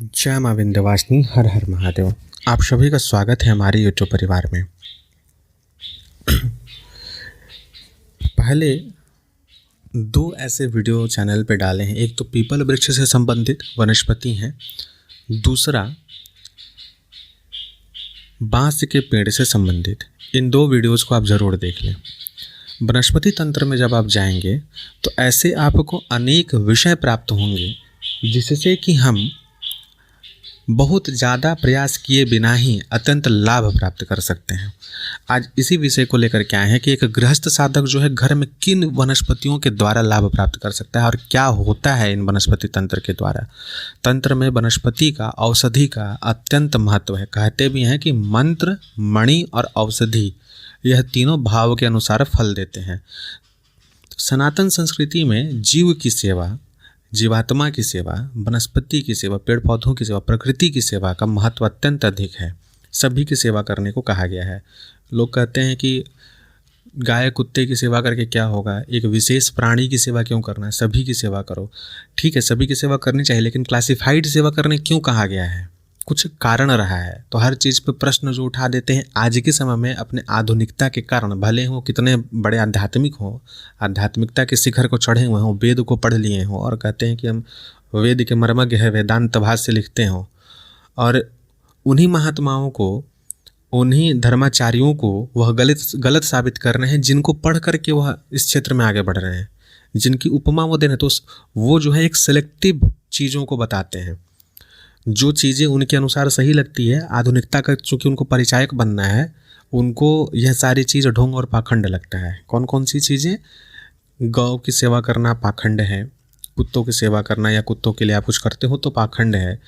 जय माँ विंध्यवासिनी, हर हर महादेव। आप सभी का स्वागत है हमारे यूट्यूब परिवार में। पहले दो ऐसे वीडियो चैनल पे डाले हैं, एक तो पीपल वृक्ष से संबंधित वनस्पति हैं, दूसरा बांस के पेड़ से संबंधित। इन दो वीडियोस को आप ज़रूर देख लें। वनस्पति तंत्र में जब आप जाएंगे तो ऐसे आपको अनेक विषय प्राप्त होंगे जिससे कि हम बहुत ज़्यादा प्रयास किए बिना ही अत्यंत लाभ प्राप्त कर सकते हैं। आज इसी विषय को लेकर के आए हैं कि एक गृहस्थ साधक जो है घर में किन वनस्पतियों के द्वारा लाभ प्राप्त कर सकता है और क्या होता है इन वनस्पति तंत्र के द्वारा। तंत्र में वनस्पति का, औषधि का अत्यंत महत्व है। कहते भी हैं कि मंत्र, मणि और औषधि यह तीनों भाव के अनुसार फल देते हैं। सनातन संस्कृति में जीव की सेवा, जीवात्मा की सेवा, वनस्पति की सेवा, पेड़ पौधों की सेवा, प्रकृति की सेवा का महत्व अत्यंत अधिक है। सभी की सेवा करने को कहा गया है। लोग कहते हैं कि गाय कुत्ते की सेवा करके क्या होगा, एक विशेष प्राणी की सेवा क्यों करना है, सभी की सेवा करो। ठीक है, सभी की सेवा करनी चाहिए, लेकिन क्लासिफाइड सेवा करने क्यों कहा गया है? कुछ कारण रहा है। तो हर चीज़ पे प्रश्न जो उठा देते हैं आज के समय में अपने आधुनिकता के कारण, भले हो कितने बड़े आध्यात्मिक हों, आध्यात्मिकता के शिखर को चढ़े हुए हों, वेद को पढ़ लिए हों और कहते हैं कि हम वेद के मर्मज्ञ है, वेदांत भाष्य लिखते हों, और उन्हीं महात्माओं को, उन्हीं धर्माचार्यों को वह गलत साबित कर रहे हैं जिनको पढ़ करके वह इस क्षेत्र में आगे बढ़ रहे हैं, जिनकी उपमा वो दे रहे हैं। तो वो जो है एक सिलेक्टिव चीज़ों को बताते हैं। जो चीज़ें उनके अनुसार सही लगती है, आधुनिकता का चूँकि उनको परिचायक बनना है, उनको यह सारी चीज़ ढोंग और पाखंड लगता है। कौन कौन सी चीज़ें? गौ की सेवा करना पाखंड है, कुत्तों की सेवा करना या कुत्तों के लिए आप कुछ करते हो तो पाखंड है,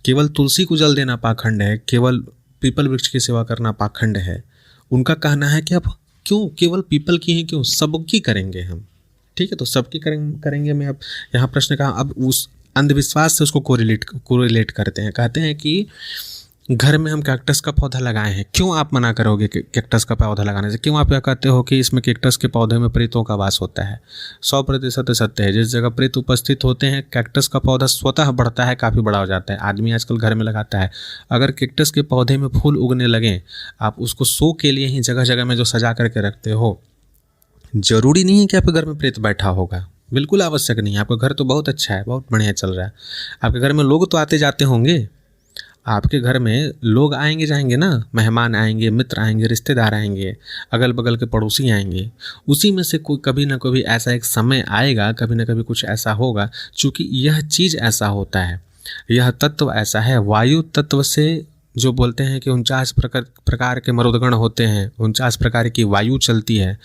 केवल तुलसी को जल देना पाखंड है, केवल पीपल वृक्ष की सेवा करना पाखंड है। उनका कहना है कि अब क्यों केवल पीपल की ही क्यों, सबकी करेंगे हम। ठीक है, तो सबकी करेंगे में अब यहाँ प्रश्न कहा, अब उस अंधविश्वास से उसको कोरिलेट करते हैं। कहते हैं कि घर में हम कैक्टस का पौधा लगाए हैं, क्यों आप मना करोगे कैक्टस का पौधा लगाने से? क्यों आप यह कहते हो कि इसमें कैक्टस के पौधे में प्रेतों का वास होता है? 100% सत्य है। जिस जगह प्रेत उपस्थित होते हैं, कैक्टस का पौधा स्वतः बढ़ता है, काफ़ी बड़ा हो जाता है। आदमी आजकल घर में लगाता है। अगर कैक्टस के पौधे में फूल उगने लगें, आप उसको शो के लिए ही जगह जगह में जो सजा करके रखते हो, ज़रूरी नहीं है कि आपके घर में प्रेत बैठा होगा। बिल्कुल आवश्यक नहीं है। आपका घर तो बहुत अच्छा है, बहुत बढ़िया चल रहा है। आपके घर में लोग तो आते जाते होंगे, आपके घर में लोग आएंगे जाएंगे ना, मेहमान आएंगे, मित्र आएंगे, रिश्तेदार आएंगे, अगल बगल के पड़ोसी आएंगे। उसी में से कोई कभी ना कभी ऐसा एक समय आएगा, कभी ना कभी कुछ ऐसा होगा। चूँकि यह चीज़ ऐसा होता है, यह तत्व ऐसा है। वायु तत्व से जो बोलते हैं कि 49 प्रकार के मरुदगण होते हैं, 49 प्रकार की वायु चलती है।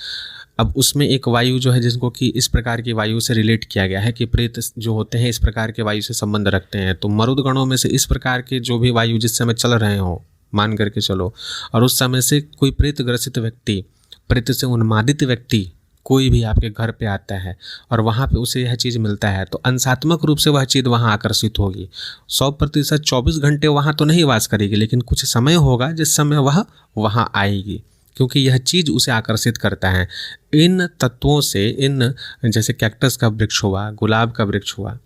अब उसमें एक वायु जो है जिसको कि इस प्रकार की वायु से रिलेट किया गया है कि प्रेत जो होते हैं इस प्रकार के वायु से संबंध रखते हैं। तो मरुदगणों में से इस प्रकार के जो भी वायु जिस समय चल रहे हो, मान करके चलो, और उस समय से कोई प्रेत ग्रसित व्यक्ति, प्रेत से उन्मादित व्यक्ति कोई भी आपके घर पे आता है और वहाँ पे उसे यह चीज़ मिलता है, तो अंशात्मक रूप से वह चीज़ वहाँ आकर्षित होगी। 100% 24 घंटे वहाँ तो नहीं वास करेगी, लेकिन कुछ समय होगा जिस समय वह वहाँ आएगी, क्योंकि यह चीज़ उसे आकर्षित करता है। इन तत्वों से, इन जैसे कैक्टस का वृक्ष हुआ, गुलाब का वृक्ष हुआ।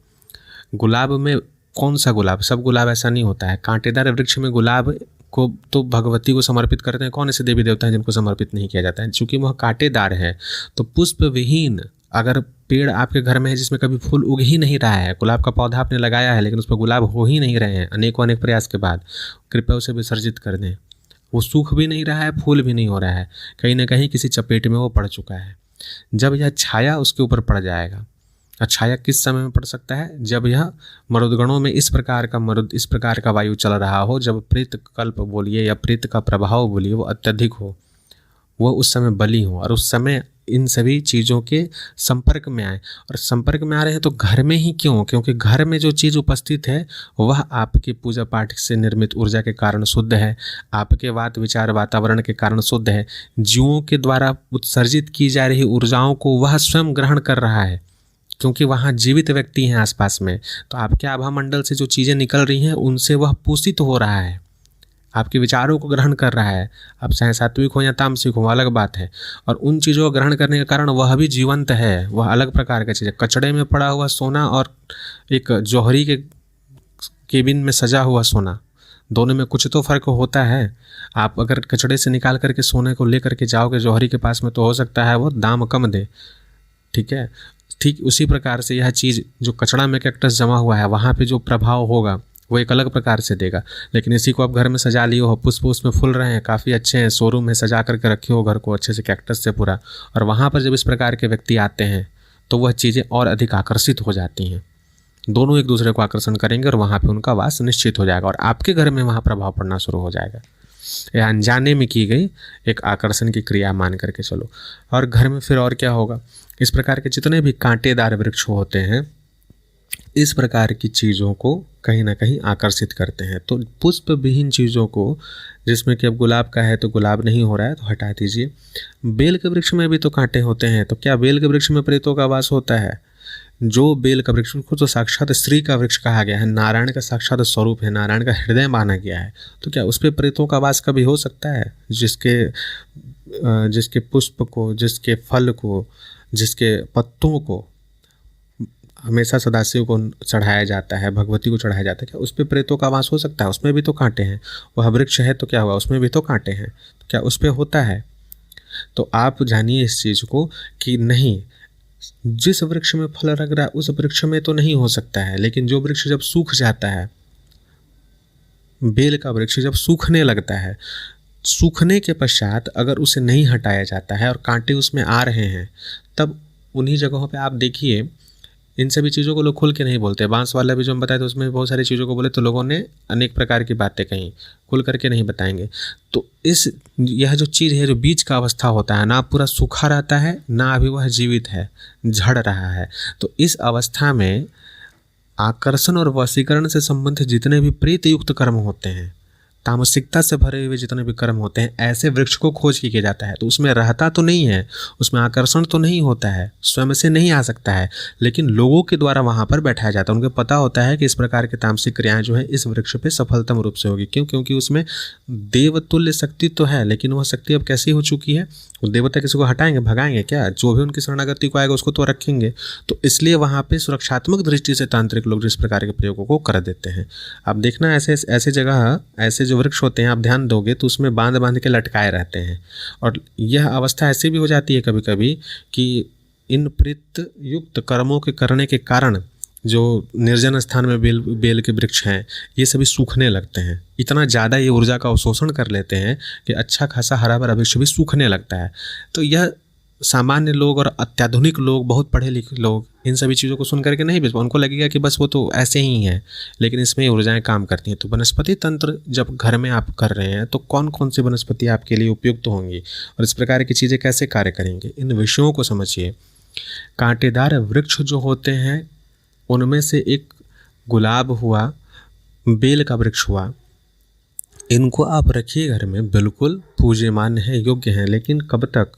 गुलाब में कौन सा गुलाब? सब गुलाब ऐसा नहीं होता है। कांटेदार वृक्ष में गुलाब को तो भगवती को समर्पित करते हैं। कौन ऐसे देवी देवता हैं जिनको समर्पित नहीं किया जाता है? चूँकि वह कांटेदार है। तो पुष्प विहीन अगर पेड़ आपके घर में है जिसमें कभी फूल उग ही नहीं रहा है, गुलाब का पौधा आपने लगाया है लेकिन उस पर गुलाब हो ही नहीं रहे हैं अनेकों अनेक प्रयास के बाद, कृपया उसे विसर्जित कर दें। वो सूख भी नहीं रहा है, फूल भी नहीं हो रहा है, कहीं ना कहीं किसी चपेट में वो पड़ चुका है। जब यह छाया उसके ऊपर पड़ जाएगा, और छाया किस समय में पड़ सकता है? जब यह मरुदगणों में इस प्रकार का वायु चल रहा हो, जब प्रेत कल्प बोलिए या प्रेत का प्रभाव बोलिए वो अत्यधिक हो, वो उस समय बली हो, और उस समय इन सभी चीज़ों के संपर्क में आए। और संपर्क में आ रहे हैं तो घर में ही क्यों? क्योंकि घर में जो चीज़ उपस्थित है वह आपके पूजा पाठ से निर्मित ऊर्जा के कारण शुद्ध है, आपके वात विचार वातावरण के कारण शुद्ध है। जीवों के द्वारा उत्सर्जित की जा रही ऊर्जाओं को वह स्वयं ग्रहण कर रहा है, क्योंकि वहाँ जीवित व्यक्ति हैं आसपास में। तो आपके आभा मंडल से जो चीज़ें निकल रही हैं उनसे वह पोषित हो रहा है, आपके विचारों को ग्रहण कर रहा है। अब चाहे सात्विक हो या तामसिक हो, अलग बात है। और उन चीज़ों को ग्रहण करने के कारण वह भी जीवंत है, वह अलग प्रकार का चीज़ है। कचड़े में पड़ा हुआ सोना और एक जौहरी के केबिन में सजा हुआ सोना, दोनों में कुछ तो फ़र्क होता है। आप अगर कचड़े से निकाल करके सोने को ले करके जाओगे जौहरी के पास में तो हो सकता है वो दाम कम दे, ठीक है। ठीक उसी प्रकार से यह चीज़ जो कचड़ा में कैक्टस जमा हुआ है वहाँ पे जो प्रभाव होगा वो एक अलग प्रकार से देगा। लेकिन इसी को आप घर में सजा लिए हो, पुष्प उसमें फूल रहे हैं, काफ़ी अच्छे हैं, शोरूम में सजा करके रखे हो घर को अच्छे से कैक्टस से पूरा, और वहाँ पर जब इस प्रकार के व्यक्ति आते हैं तो वह चीज़ें और अधिक आकर्षित हो जाती हैं। दोनों एक दूसरे को आकर्षण करेंगे और वहाँ पे उनका वास निश्चित हो जाएगा और आपके घर में वहाँ प्रभाव पड़ना शुरू हो जाएगा। यह अनजाने में की गई एक आकर्षण की क्रिया मान करके चलो। और घर में फिर और क्या होगा, इस प्रकार के जितने भी कांटेदार वृक्ष होते हैं इस प्रकार की चीज़ों को कहीं ना कहीं आकर्षित करते हैं। तो पुष्प विहीन चीज़ों को, जिसमें कि अब गुलाब का है तो गुलाब नहीं हो रहा है तो हटा दीजिए। बेल के वृक्ष में भी तो कांटे होते हैं, तो क्या बेल के वृक्ष में प्रेतों का वास होता है? जो बेल का वृक्ष को तो साक्षात श्री का वृक्ष कहा गया है, नारायण का साक्षात स्वरूप है, नारायण का हृदय माना गया है, तो क्या उस पर प्रेतों का वास कभी हो सकता है? जिसके पुष्प को, जिसके फल को, जिसके पत्तों को हमेशा सदाशिव को चढ़ाया जाता है, भगवती को चढ़ाया जाता है, क्या उस पर प्रेतों का वास हो सकता है? उसमें भी तो कांटे हैं। वह वृक्ष है तो क्या हुआ, उसमें भी तो कांटे हैं, तो क्या उस पर होता है? तो आप जानिए इस चीज़ को कि नहीं, जिस वृक्ष में फल लग रहा है उस वृक्ष में तो नहीं हो सकता है। लेकिन जो वृक्ष जब सूख जाता है, बेल का वृक्ष जब सूखने लगता है, सूखने के पश्चात अगर उसे नहीं हटाया जाता है और कांटे उसमें आ रहे हैं, तब उन्हीं जगहों पे आप देखिए, इन सभी चीज़ों को लोग खुल के नहीं बोलते। बांस वाला भी जो हम बताए तो उसमें बहुत सारी चीज़ों को बोले तो लोगों ने अनेक प्रकार की बातें कहीं, खुल करके नहीं बताएंगे। तो यह जो चीज़ है, जो बीच का अवस्था होता है, ना पूरा सूखा रहता है ना अभी वह जीवित है, झड़ रहा है, तो इस अवस्था में आकर्षण और वशीकरण से संबंधित जितने भी प्रीत युक्त कर्म होते हैं, तामसिकता से भरे हुए जितने भी कर्म होते हैं, ऐसे वृक्ष को खोज किया जाता है। तो उसमें रहता तो नहीं है, उसमें आकर्षण तो नहीं होता है, स्वयं से नहीं आ सकता है, लेकिन लोगों के द्वारा वहाँ पर बैठाया जाता है। उनको पता होता है कि इस प्रकार की तामसिक क्रियाएं जो है इस वृक्ष पे सफलतम रूप से होगी। क्यों? क्योंकि उसमें देवतुल्य शक्ति तो है, लेकिन वह शक्ति अब कैसी हो चुकी है, वो देवता किसी को हटाएंगे, भगाएंगे क्या? जो भी उनकी शरणागति को आएगा उसको तो रखेंगे। तो इसलिए वहाँ पे सुरक्षात्मक दृष्टि से तांत्रिक लोग जिस प्रकार के प्रयोगों को कर देते हैं। अब देखना ऐसे जगह, ऐसे जो वृक्ष होते हैं आप ध्यान दोगे तो उसमें बांध बांध के लटकाए रहते हैं। और यह अवस्था ऐसी भी हो जाती है कभी कभी कि इन प्रीत युक्त कर्मों के करने के कारण जो निर्जन स्थान में बेल के वृक्ष हैं ये सभी सूखने लगते हैं। इतना ज़्यादा ये ऊर्जा का अवशोषण कर लेते हैं कि अच्छा खासा हरा भरा वृक्ष भी सूखने लगता है। तो यह सामान्य लोग और अत्याधुनिक लोग, बहुत पढ़े लिखे लोग इन सभी चीज़ों को सुन करके नहीं बेच, उनको लगेगा कि बस वो तो ऐसे ही है, लेकिन इसमें ऊर्जाएं काम करती हैं। तो वनस्पति तंत्र जब घर में आप कर रहे हैं तो कौन कौन सी वनस्पति आपके लिए उपयुक्त होंगी और इस प्रकार की चीज़ें कैसे कार्य करेंगे, इन विषयों को समझिए। कांटेदार वृक्ष जो होते हैं उनमें से एक गुलाब हुआ, बेल का वृक्ष हुआ, इनको आप रखिए घर में, बिल्कुल पूज्यमान है, योग्य हैं। लेकिन कब तक?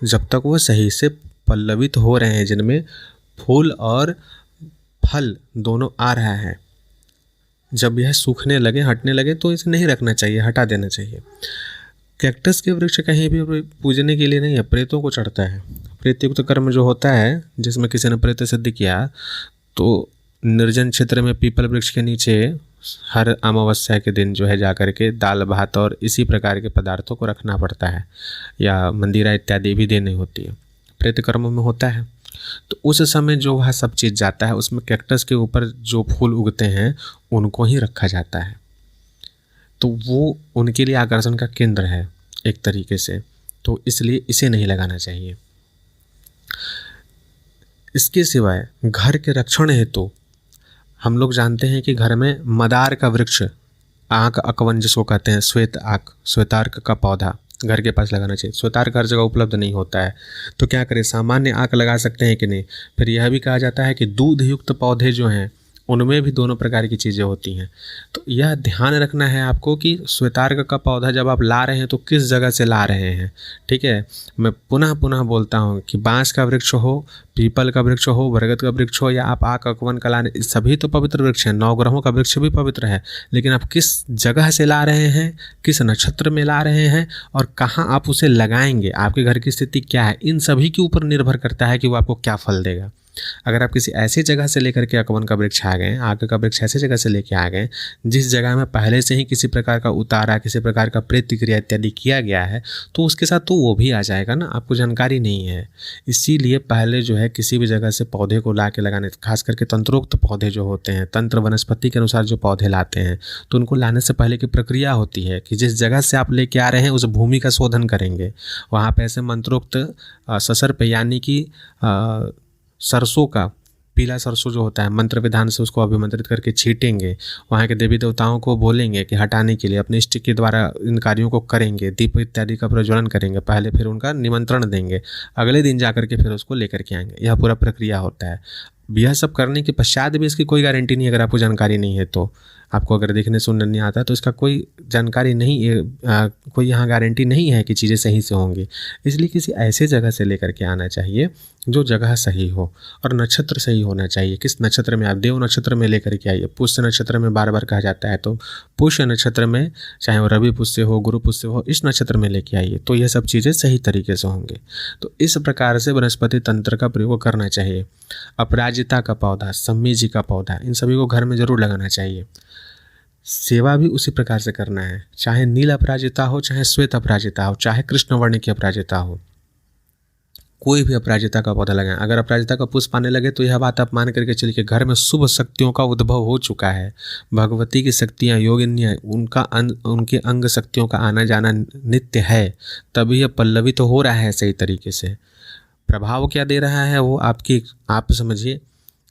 जब तक वो सही से पल्लवित हो रहे हैं, जिनमें फूल और फल दोनों आ रहा है। जब यह सूखने लगे, हटने लगे तो इसे नहीं रखना चाहिए, हटा देना चाहिए। कैक्टस के वृक्ष कहीं भी पूजने के लिए नहीं है, प्रेतों को चढ़ता है। प्रेतयुक्त कर्म जो होता है, जिसमें किसी ने प्रेत सिद्ध किया, तो निर्जन क्षेत्र में पीपल वृक्ष के नीचे हर अमावस्या के दिन जो है जाकर के दाल भात और इसी प्रकार के पदार्थों को रखना पड़ता है, या मंदिरा इत्यादि भी देनी होती है, प्रेत कर्म में होता है। तो उस समय जो वह सब चीज़ जाता है उसमें कैक्टस के ऊपर जो फूल उगते हैं उनको ही रखा जाता है। तो वो उनके लिए आकर्षण का केंद्र है एक तरीके से, तो इसलिए इसे नहीं लगाना चाहिए। इसके सिवाय घर के रक्षण हेतु हम लोग जानते हैं कि घर में मदार का वृक्ष, आँक अकवन जिसको कहते हैं, श्वेतार्क का पौधा घर के पास लगाना चाहिए। श्वेतार्क हर जगह उपलब्ध नहीं होता है, तो क्या करें, सामान्य आँक लगा सकते हैं कि नहीं। फिर यह भी कहा जाता है कि दूध युक्त पौधे जो हैं उनमें भी दोनों प्रकार की चीज़ें होती हैं। तो यह ध्यान रखना है आपको कि श्वेतार्क का पौधा जब आप ला रहे हैं तो किस जगह से ला रहे हैं, ठीक है। मैं पुनः पुनः बोलता हूँ कि बांस का वृक्ष हो, पीपल का वृक्ष हो, बरगद का वृक्ष हो, या आप आक अकवन का लाने, सभी तो पवित्र वृक्ष हैं। नवग्रहों का वृक्ष भी पवित्र है, लेकिन आप किस जगह से ला रहे हैं, किस नक्षत्र में ला रहे हैं और कहाँ आप उसे लगाएंगे, आपके घर की स्थिति क्या है, इन सभी के ऊपर निर्भर करता है कि वो आपको क्या फल देगा। अगर आप किसी ऐसी जगह से लेकर के अकवन का वृक्ष आ गए, आग का वृक्ष ऐसी जगह से लेके आ गए जिस जगह में पहले से ही किसी प्रकार का उतारा, किसी प्रकार का प्रतिक्रिया इत्यादि किया गया है, तो उसके साथ तो वो भी आ जाएगा ना, आपको जानकारी नहीं है। इसीलिए पहले जो है किसी भी जगह से पौधे को ला के लगाने, खास करके तंत्रोक्त पौधे जो होते हैं, तंत्र वनस्पति के अनुसार जो पौधे लाते हैं, तो उनको लाने से पहले की प्रक्रिया होती है कि जिस जगह से आप लेके आ रहे हैं उस भूमि का शोधन करेंगे। वहाँ पे ऐसे मंत्रोक्त ससर पे, यानी कि सरसों का, पीला सरसों जो होता है, मंत्र विधान से उसको अभिमंत्रित करके छीटेंगे। वहाँ के देवी देवताओं को बोलेंगे कि हटाने के लिए, अपने इष्ट के द्वारा इन कार्यों को करेंगे, दीप इत्यादि का प्रज्वलन करेंगे पहले, फिर उनका निमंत्रण देंगे, अगले दिन जा करके फिर उसको लेकर के आएंगे। यह पूरा प्रक्रिया होता है। यह सब करने के पश्चात भी इसकी कोई गारंटी नहीं, अगर आपको जानकारी नहीं है तो, आपको अगर देखने सुनने नहीं आता तो इसका कोई जानकारी नहीं, कोई यहाँ गारंटी नहीं है कि चीज़ें सही से होंगी। इसलिए किसी ऐसे जगह से लेकर के आना चाहिए जो जगह सही हो, और नक्षत्र सही होना चाहिए। किस नक्षत्र में, आप देव नक्षत्र में लेकर के आइए। पुष्य नक्षत्र में बार बार कहा जाता है, तो पुष्य नक्षत्र में, चाहे वो रवि पुष्य हो, गुरु पुष्य हो, इस नक्षत्र में लेके आइए, तो यह सब चीज़ें सही तरीके से होंगे। तो इस प्रकार से वनस्पति तंत्र का प्रयोग करना चाहिए। अपराजिता का पौधा, सम्मी जी का पौधा, इन सभी को घर में जरूर लगाना चाहिए। सेवा भी उसी प्रकार से करना है, चाहे नील अपराजिता हो, चाहे श्वेत अपराजिता हो, चाहे कृष्ण वर्ण की अपराजिता हो, कोई भी अपराजिता का पौधा लगाएं। अगर अपराजिता का पुष्प आने लगे तो यह बात आप मान करके चलिए कि घर में शुभ शक्तियों का उद्भव हो चुका है। भगवती की शक्तियाँ, योगिनियाँ, उनके अंग शक्तियों का आना जाना नित्य है, तभी यह पल्लवित तो हो रहा है सही तरीके से। प्रभाव क्या दे रहा है वो आपकी, आप समझिए,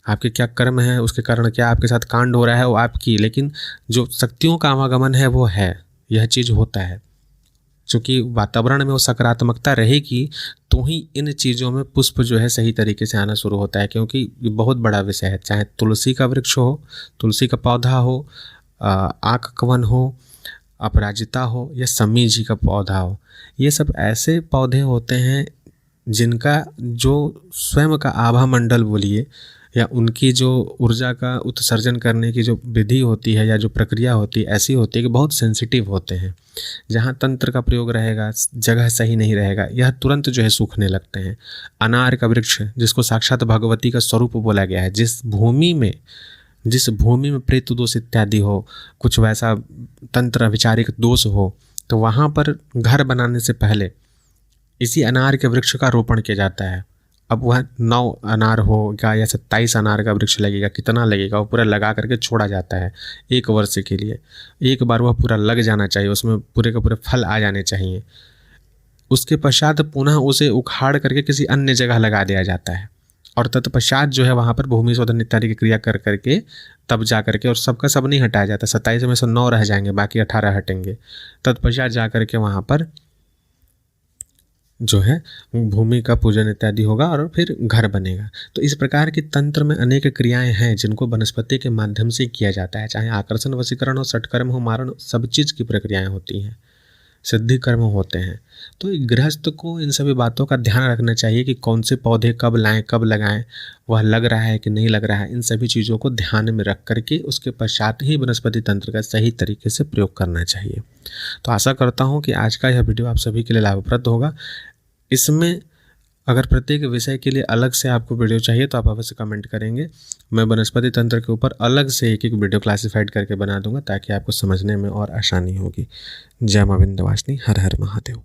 आपके क्या कर्म है, उसके कारण क्या आपके साथ कांड हो रहा है वो आपकी, लेकिन जो शक्तियों का आवागमन है वो है, यह चीज़ होता है। क्योंकि वातावरण में वो सकारात्मकता रहेगी तो ही इन चीज़ों में पुष्प जो है सही तरीके से आना शुरू होता है। क्योंकि ये बहुत बड़ा विषय है, चाहे तुलसी का वृक्ष हो, तुलसी का पौधा हो, आक कवन हो, अपराजिता हो, या सम्मी जी का पौधा हो, ये सब ऐसे पौधे होते हैं जिनका जो स्वयं का आभा मंडल बोलिए, या उनकी जो ऊर्जा का उत्सर्जन करने की जो विधि होती है या जो प्रक्रिया होती है, ऐसी होती है कि बहुत सेंसिटिव होते हैं। जहाँ तंत्र का प्रयोग रहेगा, जगह सही नहीं रहेगा, यह तुरंत जो है सूखने लगते हैं। अनार का वृक्ष, जिसको साक्षात भगवती का स्वरूप बोला गया है, जिस भूमि में प्रेत दोष इत्यादि हो, कुछ वैसा तंत्र विचारिक दोष हो, तो वहाँ पर घर बनाने से पहले इसी अनार के वृक्ष का रोपण किया जाता है। अब वह 9 अनार होगा या 27 अनार का वृक्ष लगेगा, कितना लगेगा, वो पूरा लगा करके छोड़ा जाता है 1 वर्ष के लिए। एक बार वह पूरा लग जाना चाहिए, उसमें पूरे के पूरे फल आ जाने चाहिए। उसके पश्चात पुनः उसे उखाड़ करके किसी अन्य जगह लगा दिया जाता है, और तत्पश्चात जो है वहाँ पर भूमि शोधन इत्यादि की क्रिया कर करके तब जा करके, और सबका सब नहीं हटाया जाता, 27 में से 9 रह जाएंगे, बाकी 18 हटेंगे। तत्पश्चात जा करके वहाँ पर जो है भूमि का पूजन इत्यादि होगा और फिर घर बनेगा। तो इस प्रकार की तंत्र में अनेक क्रियाएं हैं जिनको वनस्पति के माध्यम से किया जाता है। चाहे आकर्षण, वशीकरण हो, षटकर्म हो, मारण, सब चीज़ की प्रक्रियाएं होती हैं, सिद्धि कर्म होते हैं। तो एक गृहस्थ को इन सभी बातों का ध्यान रखना चाहिए कि कौन से पौधे कब लाएं, कब लगाएं, वह लग रहा है कि नहीं लग रहा है। इन सभी चीज़ों को ध्यान में रख करके उसके पश्चात ही वनस्पति तंत्र का सही तरीके से प्रयोग करना चाहिए। तो आशा करता हूँ कि आज का यह वीडियो आप सभी के लिए लाभप्रद होगा। इसमें अगर प्रत्येक विषय के लिए अलग से आपको वीडियो चाहिए तो आप अवश्य कमेंट करेंगे। मैं वनस्पति तंत्र के ऊपर अलग से एक वीडियो क्लासिफाइड करके बना दूंगा ताकि आपको समझने में और आसानी होगी। जय मां विंध्यवासिनी। हर हर महादेव।